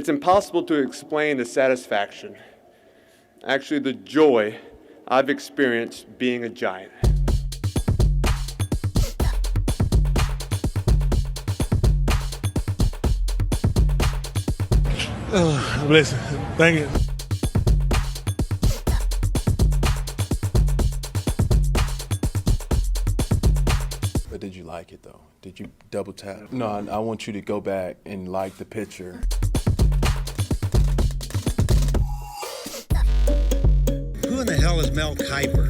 It's impossible to explain the satisfaction, actually the joy I've experienced being a Giant. Bless it. Thank you. But did you like it though? Did you double tap? No, I want you to go back and like the picture. Who in the hell is Mel Kiper?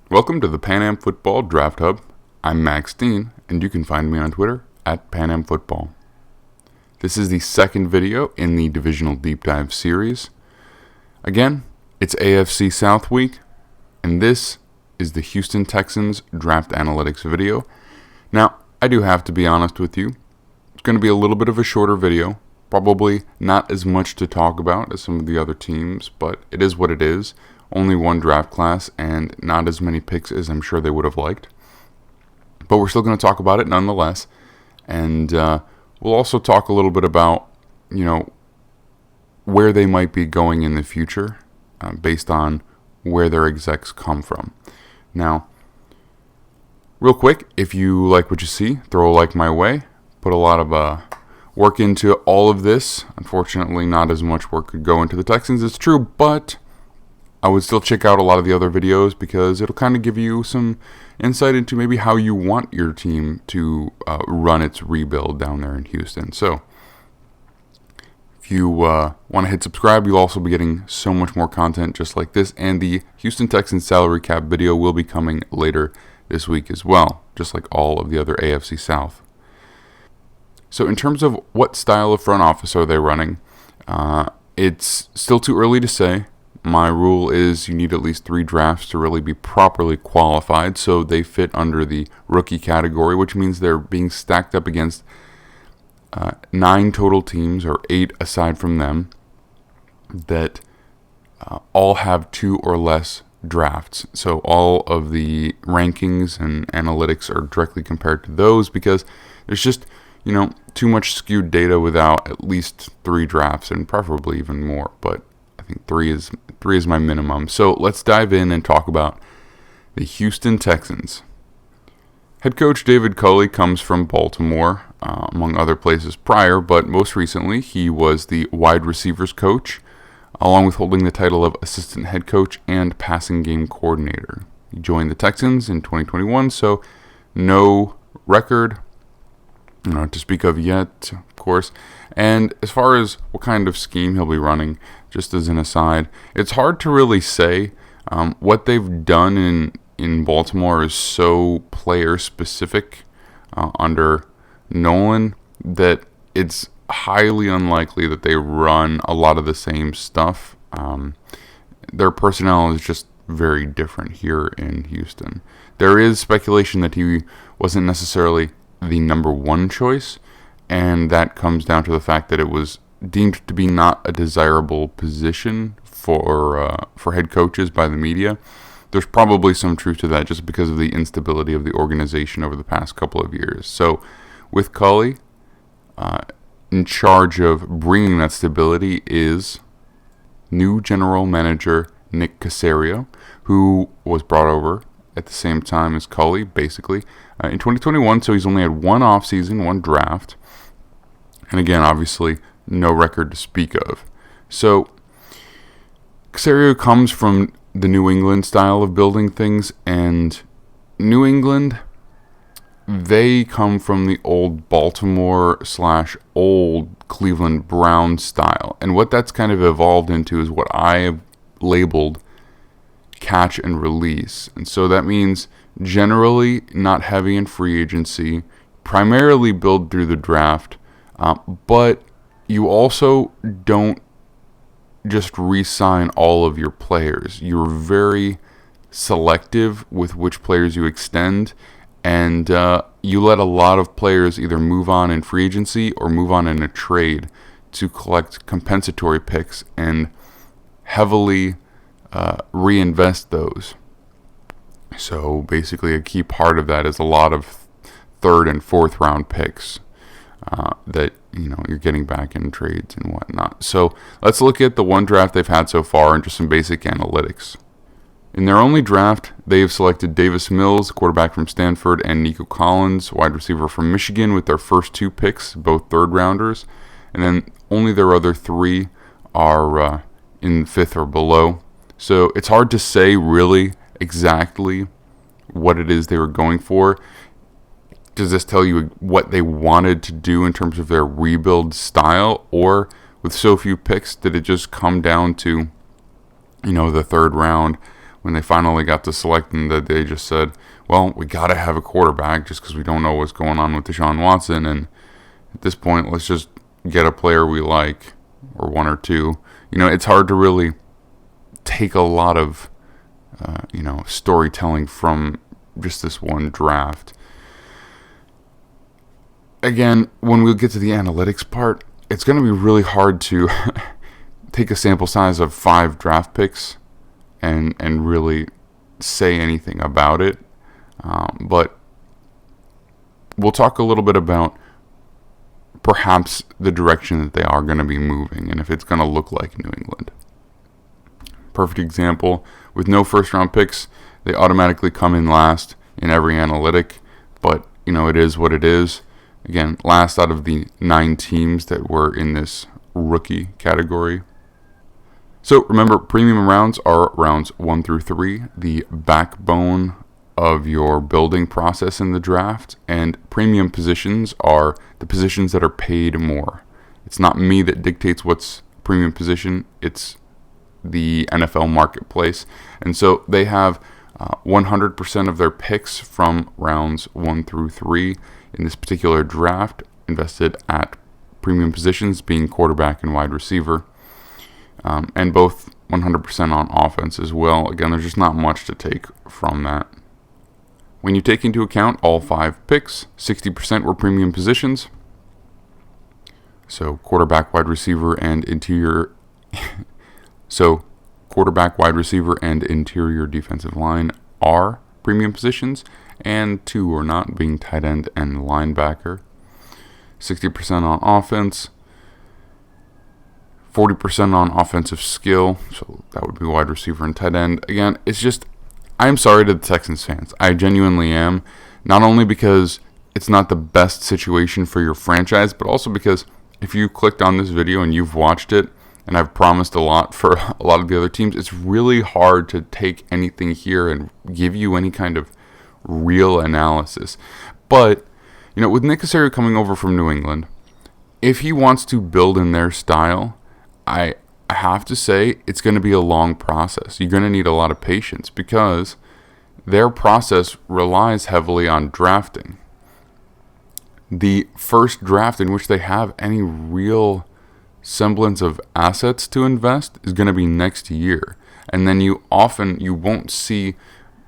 Welcome to the Pan Am Football Draft Hub. I'm Max Dean, and you can find me on Twitter at Pan Am Football. This is the second video in the Divisional Deep Dive series. Again, it's AFC South week, and this is the Houston Texans Draft Analytics video. Now, I do have to be honest with you. It's going to be a little bit of a shorter video. Probably not as much to talk about as some of the other teams, but it is what it is. Only one draft class and not as many picks as I'm sure they would have liked. But we're still going to talk about it nonetheless. And we'll also talk a little bit about, where they might be going in the future based on where their execs come from. Now, real quick, if you like what you see, throw a like my way. Put a lot of work into all of this. Unfortunately, not as much work could go into the Texans, it's true, but I would still check out a lot of the other videos because it'll kind of give you some insight into maybe how you want your team to run its rebuild down there in Houston. So if you want to hit subscribe, you'll also be getting so much more content just like this. And the Houston Texans salary cap video will be coming later this week as well, just like all of the other AFC South. So in terms of what style of front office are they running, it's still too early to say. My rule is you need at least 3 drafts to really be properly qualified, so they fit under the rookie category, which means they're being stacked up against 9 total teams, or 8 aside from them, that all have 2 or less drafts. So all of the rankings and analytics are directly compared to those because there's just, too much skewed data without at least 3 drafts, and preferably even more, but I think 3 is my minimum. So let's dive in and talk about the Houston Texans. Head coach David Culley comes from Baltimore, among other places prior, but most recently he was the wide receivers coach, along with holding the title of assistant head coach and passing game coordinator. He joined the Texans in 2021, so no record to speak of yet, of course. And as far as what kind of scheme he'll be running, just as an aside, it's hard to really say. What they've done in Baltimore is so player-specific under Nolan that it's highly unlikely that they run a lot of the same stuff. Their personnel is just very different here in Houston. There is speculation that he wasn't necessarily the number 1 choice, and that comes down to the fact that it was deemed to be not a desirable position for head coaches by the media. There's probably some truth to that just because of the instability of the organization over the past couple of years. So with Culley in charge of bringing that stability is new general manager Nick Caserio, who was brought over at the same time as Culley, basically, in 2021. So he's only had 1 offseason, 1 draft. And again, obviously, no record to speak of. So Caserio comes from the New England style of building things, and New England, they come from the old Baltimore / old Cleveland Brown style. And what that's kind of evolved into is what I have labeled catch and release. And so that means generally not heavy in free agency, primarily build through the draft, but you also don't just re-sign all of your players. You're very selective with which players you extend, and you let a lot of players either move on in free agency or move on in a trade to collect compensatory picks and heavily reinvest those. So basically a key part of that is a lot of third and fourth round picks that you're getting back in trades and whatnot. So let's look at the one draft they've had so far and just some basic analytics. In their only draft, they have selected Davis Mills, quarterback from Stanford, and Nico Collins, wide receiver from Michigan, with their first 2 picks, both third rounders. And then only their other 3 are in 5th or below. So it's hard to say really exactly what it is they were going for. Does this tell you what they wanted to do in terms of their rebuild style? Or with so few picks, did it just come down to, the third round when they finally got to select them, that they just said, well, we got to have a quarterback just because we don't know what's going on with Deshaun Watson. And at this point, let's just get a player we like, or 1 or 2. It's hard to really take a lot of, storytelling from just this one draft. Again, when we get to the analytics part, it's going to be really hard to take a sample size of 5 draft picks and really say anything about it. But we'll talk a little bit about perhaps the direction that they are going to be moving and if it's going to look like New England. Perfect example, with no first round picks, they automatically come in last in every analytic, but it is what it is. Again, last out of the 9 teams that were in this rookie category. So remember, premium rounds are rounds 1 through 3, the backbone of your building process in the draft, and premium positions are the positions that are paid more. It's not me that dictates what's premium position, it's the NFL marketplace. And so they have 100% of their picks from rounds 1 through 3 in this particular draft invested at premium positions, being quarterback and wide receiver. And both 100% on offense as well. Again, there's just not much to take from that. When you take into account all 5 picks, 60% were premium positions. So quarterback, wide receiver, and interior. Quarterback, wide receiver, and interior defensive line are premium positions, and 2 are not, being tight end and linebacker. 60% on offense. 40% on offensive skill, so that would be wide receiver and tight end. Again, it's just, I'm sorry to the Texans fans. I genuinely am. Not only because it's not the best situation for your franchise, but also because if you clicked on this video and you've watched it, and I've promised a lot for a lot of the other teams, it's really hard to take anything here and give you any kind of real analysis. But, with Nick Caserio coming over from New England, if he wants to build in their style, I have to say it's going to be a long process. You're going to need a lot of patience because their process relies heavily on drafting. The first draft in which they have any real semblance of assets to invest is going to be next year. And then you won't see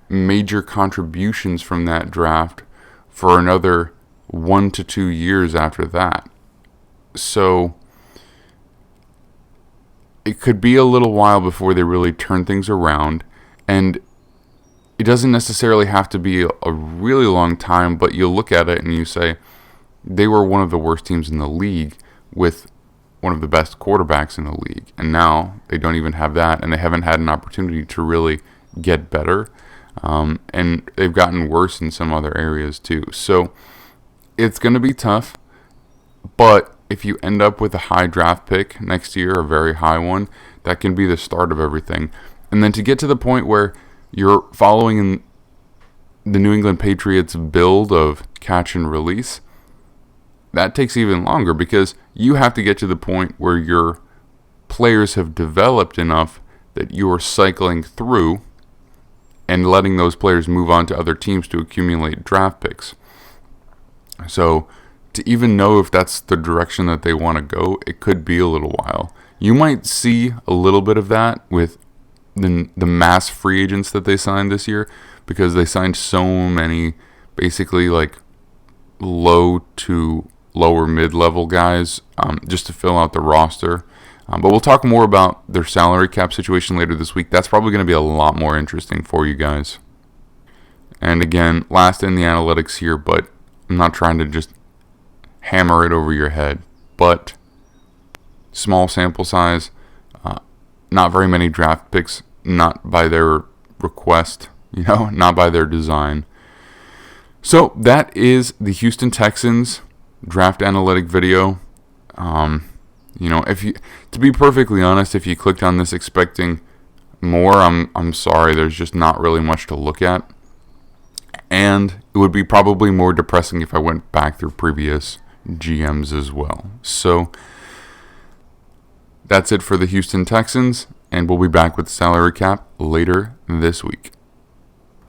major contributions from that draft for another 1 to 2 years after that. So it could be a little while before they really turn things around, and it doesn't necessarily have to be a really long time, but you look at it and you say, they were one of the worst teams in the league with one of the best quarterbacks in the league, and now they don't even have that, and they haven't had an opportunity to really get better, and they've gotten worse in some other areas too. So it's going to be tough, but if you end up with a high draft pick next year, a very high one, that can be the start of everything. And then to get to the point where you're following in the New England Patriots build of catch and release, that takes even longer because you have to get to the point where your players have developed enough that you're cycling through and letting those players move on to other teams to accumulate draft picks. So to even know if that's the direction that they want to go, it could be a little while. You might see a little bit of that with the mass free agents that they signed this year, because they signed so many basically like low to lower mid-level guys just to fill out the roster. But we'll talk more about their salary cap situation later this week. That's probably going to be a lot more interesting for you guys. And again, last in the analytics here, but I'm not trying to just hammer it over your head, but small sample size, not very many draft picks, not by their request, not by their design. So that is the Houston Texans draft analytic video. To be perfectly honest, if you clicked on this expecting more, I'm sorry, there's just not really much to look at. And it would be probably more depressing if I went back through previous GMs as well. So that's it for the Houston Texans, and we'll be back with the salary cap later this week.